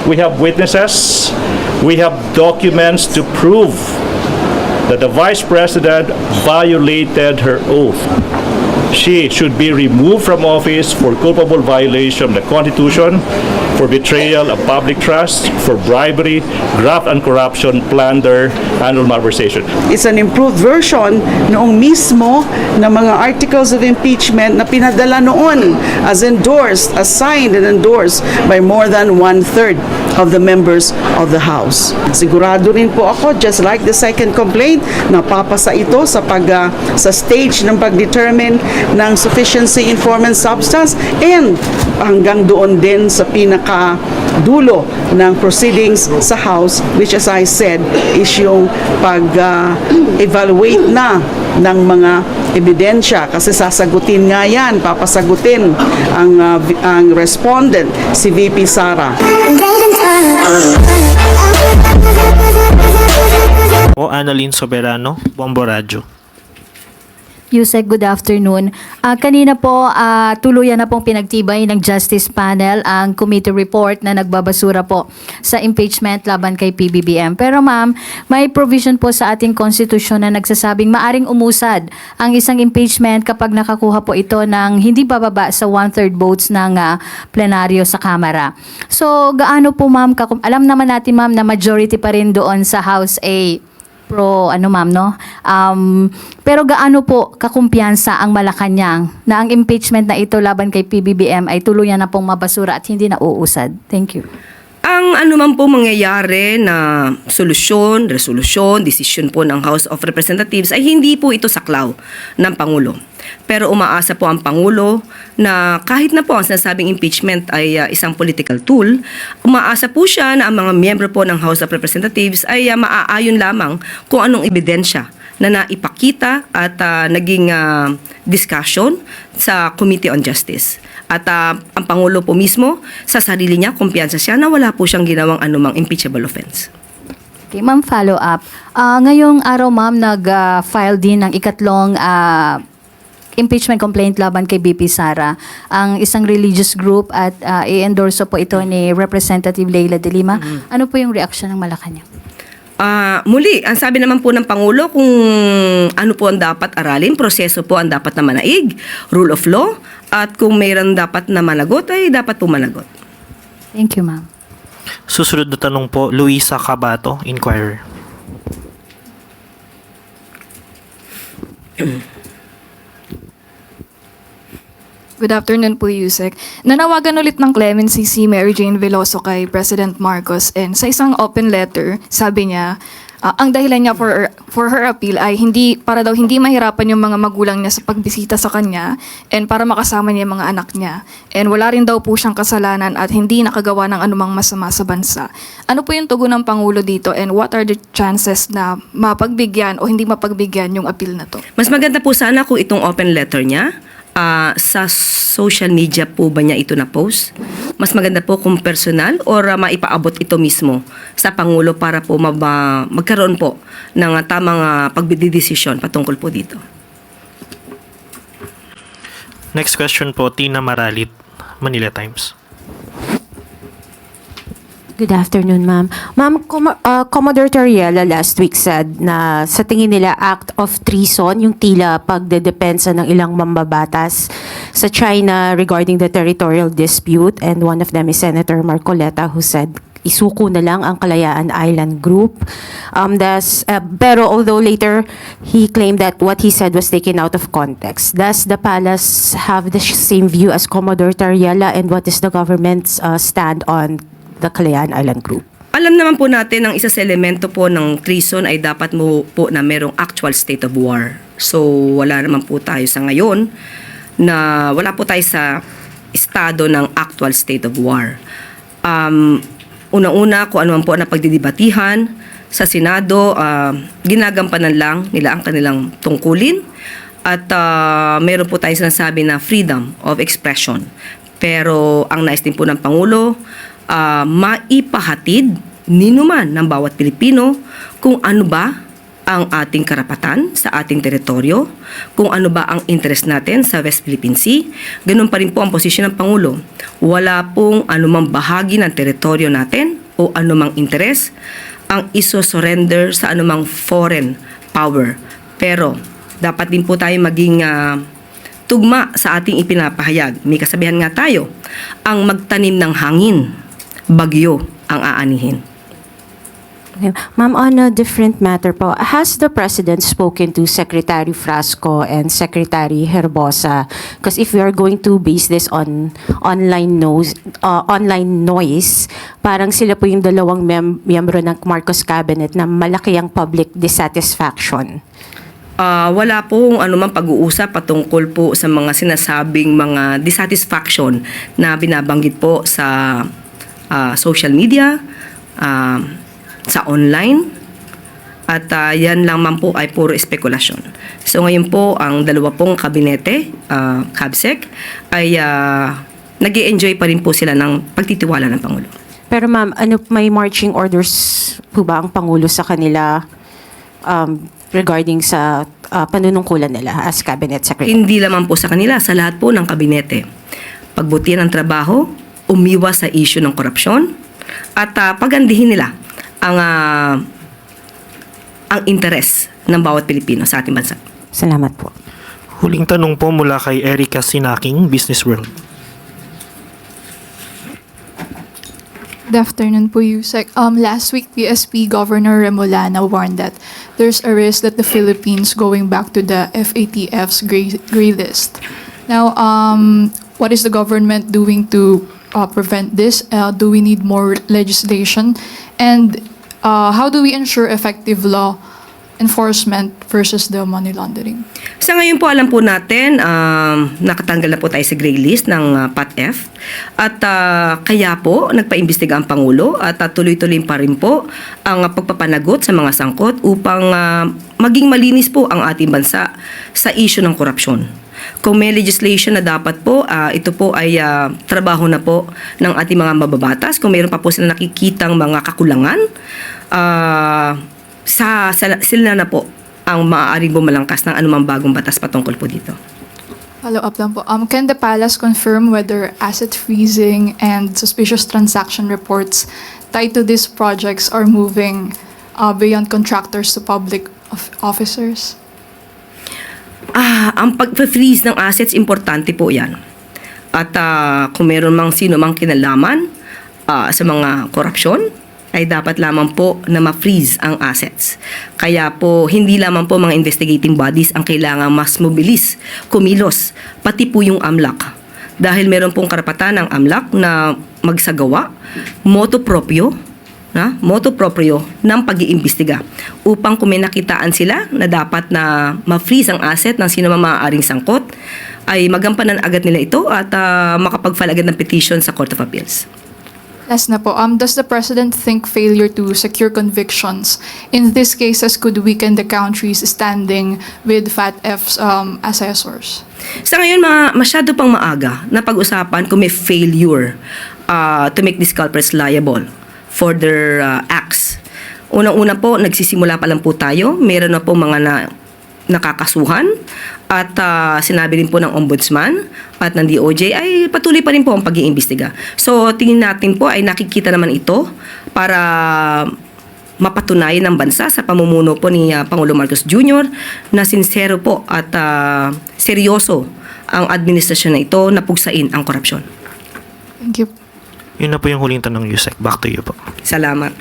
We have witnesses. We have documents to prove that the Vice President violated her oath. She should be removed from office for culpable violation of the Constitution, for betrayal of public trust, for bribery, graft and corruption, plunder, and malversation. It's an improved version noong mismo ng mga articles of impeachment na pinadala noon as endorsed, as signed and endorsed by more than 1/3 of the members of the House. Sigurado rin po ako, just like the second complaint, napapasa ito sa stage ng pag-determine ng sufficiency in form and substance, and hanggang doon din sa pinakadulo ng proceedings sa House, which as I said is yung pag-evaluate na ng mga ebidensya, kasi sasagutin nga yan, papasagutin ang respondent, si VP Sara. O Annalyn Soberano, Bombo Radyo. Yusek, good afternoon. Kanina po, tuluyan na pong pinagtibay ng Justice Panel ang committee report na nagbabasura po sa impeachment laban kay PBBM. Pero ma'am, may provision po sa ating konstitusyon na nagsasabing maaring umusad ang isang impeachment kapag nakakuha po ito ng hindi bababa sa 1/3 votes ng plenaryo sa Kamara. So, gaano po ma'am, alam naman natin ma'am na majority pa rin doon sa House A pro ma'am, no? Pero gaano po kakumpiyansa ang Malacanang na ang impeachment na ito laban kay PBBM ay tuluyan na pong mabasura at hindi na uusad? Thank you. Ang anuman po mangyayari na solusyon, resolusyon, desisyon po ng House of Representatives ay hindi po ito saklaw ng Pangulo. Pero umaasa po ang Pangulo na kahit na po ang sinasabing impeachment ay isang political tool, umaasa po siya na ang mga miyembro po ng House of Representatives ay maaayon lamang kung anong ebidensya na naipakita at naging discussion sa Committee on Justice. At ang Pangulo po mismo, sa sarili niya, kumpiyansa siya na wala po siyang ginawang anumang impeachable offense. Okay, ma'am, follow up. Ngayong araw, ma'am, nag-file din ng ikatlong impeachment complaint laban kay BP Sara, ang isang religious group, at i-endorso po ito ni Representative Leila de Lima. Ano po yung reaction ng Malacanang? Muli, ang sabi naman po ng Pangulo kung ano po ang dapat aralin, proseso po ang dapat na manaig, rule of law, at kung mayroon dapat na managot, ay dapat po managot. Thank you, ma'am. Susunod na tanong po, Luisa Cabato, Inquirer. Good afternoon po, Yusek. Nanawagan ulit ng clemency si Mary Jane Veloso kay President Marcos, and sa isang open letter, sabi niya, ang dahilan niya for her appeal ay para daw hindi mahirapan yung mga magulang niya sa pagbisita sa kanya, and para makasama niya yung mga anak niya. And wala rin daw po siyang kasalanan at hindi nakagawa ng anumang masama sa bansa. Ano po yung tugon ng Pangulo dito, and what are the chances na mapagbigyan o hindi mapagbigyan yung appeal na to? Mas maganda po sana kung itong open letter niya, sa social media po ba niya ito na-post? Mas maganda po kung personal or maipaabot ito mismo sa Pangulo para po magkaroon po ng tamang pagdidesisyon patungkol po dito. Next question po, Tina Maralit, Manila Times. Good afternoon, ma'am. Ma'am, Commodore Toriela last week said na sa tingin nila act of treason yung tila pagdedepensa ng ilang mambabatas sa China regarding the territorial dispute, and one of them is Senator Marcoleta, who said isuko na lang ang Kalayaan Island Group. Pero although later he claimed that what he said was taken out of context, does the palace have the same view as Commodore Toriela, and what is the government's stand on the Kalayaan Island Group? Alam naman po natin ang isa sa elemento po ng treason ay dapat mo po na merong actual state of war. So wala naman po tayo sa ngayon na wala po tayo sa estado ng actual state of war. Una-una, kung ano man po na pagdidibatihan sa Senado, ginagampanan lang nila ang kanilang tungkulin, at meron po tayo sinasabi na freedom of expression. Pero ang nais din po ng Pangulo, maipahatid ninuman ng bawat Pilipino kung ano ba ang ating karapatan sa ating teritoryo, kung ano ba ang interest natin sa West Philippine Sea. Ganun pa rin po ang posisyon ng Pangulo. Wala pong anumang bahagi ng teritoryo natin o anumang interes ang iso-surrender sa anumang foreign power. Pero dapat din po tayo maging tugma sa ating ipinapahayag. May kasabihan nga tayo, ang magtanim ng hangin, bagyo ang aanihin. Okay. Ma'am, on a different matter po, has the President spoken to Secretary Frasco and Secretary Herbosa? Because if we are going to base this on online noise, parang sila po yung dalawang miyembro ng Marcos Cabinet na malaki ang public dissatisfaction. Wala pong anumang pag-uusap patungkol po sa mga sinasabing mga dissatisfaction na binabanggit po sa social media, sa online, at yan lang man po ay puro espekulasyon. So ngayon po ang dalawa pong kabinete, CABSEC, ay nag-i-enjoy pa rin po sila ng pagtitiwala ng Pangulo. Pero ma'am, may marching orders po ba ang Pangulo sa kanila regarding sa panunungkulan nila as Cabinet Secretary? Hindi lamang po sa kanila, sa lahat po ng kabinete. Pagbutihan ang trabaho, umiwas sa issue ng korupsyon, at pagandihin nila ang interes ng bawat Pilipino sa ating bansa. Salamat po. Huling tanong po mula kay Erica Sinaking, Business World. Good afternoon po, Yusek. Last week, PSP Governor Remolana warned that there's a risk that the Philippines going back to the FATF's gray list. Now, what is the government doing to prevent this? Do we need more legislation? And how do we ensure effective law enforcement versus the money laundering? Sa ngayon po, alam po natin, nakatanggal na po tayo sa gray list ng PATF. At kaya po, nagpaimbestiga ang Pangulo at tuloy-tuloy pa rin po ang pagpapanagot sa mga sangkot upang maging malinis po ang ating bansa sa issue ng korupsyon. Kung may legislation na dapat po, ito po ay trabaho na po ng ating mga mababatas. Kung mayroon pa po sila nakikitang mga kakulangan, sila na po ang maaaring bumalangkas ng anumang bagong batas patungkol po dito. Follow up lang po. Can the palace confirm whether asset freezing and suspicious transaction reports tied to these projects are moving beyond contractors to public officers? Ang pag-freeze ng assets, importante po yan. At kung meron mang sino mang kinalaman sa mga korupsyon, ay dapat lamang po na ma-freeze ang assets. Kaya po, hindi lamang po mga investigating bodies ang kailangan mas mobilis, kumilos, pati po yung AMLAC. Dahil meron pong karapatan ng AMLAC na magsagawa, motu proprio ng pag-iimbestiga upang kung may nakitaan sila na dapat na ma-freeze ang asset ng sino maaaring sangkot, ay magampanan agad nila ito at makapag-file agad ng petition sa Court of Appeals. Last na po, does the President think failure to secure convictions in these cases could weaken the country's standing with FATF's assessors? Sa ngayon, masyado pang maaga na pag-usapan kung may failure to make these culprits liable for their acts. Unang-una po, nagsisimula pa lang po tayo. Meron na po mga nakakasuhan at sinabi rin po ng Ombudsman at ng DOJ ay patuloy pa rin po ang pag-iimbestiga. So tingin natin po ay nakikita naman ito para mapatunayan ng bansa sa pamumuno po ni Pangulo Marcos Jr. na sincero po at seryoso ang administrasyon na ito na pugsain ang korupsyon. Thank you. Yun na po yung huling tanong, Yusek. Back to you po. Salamat.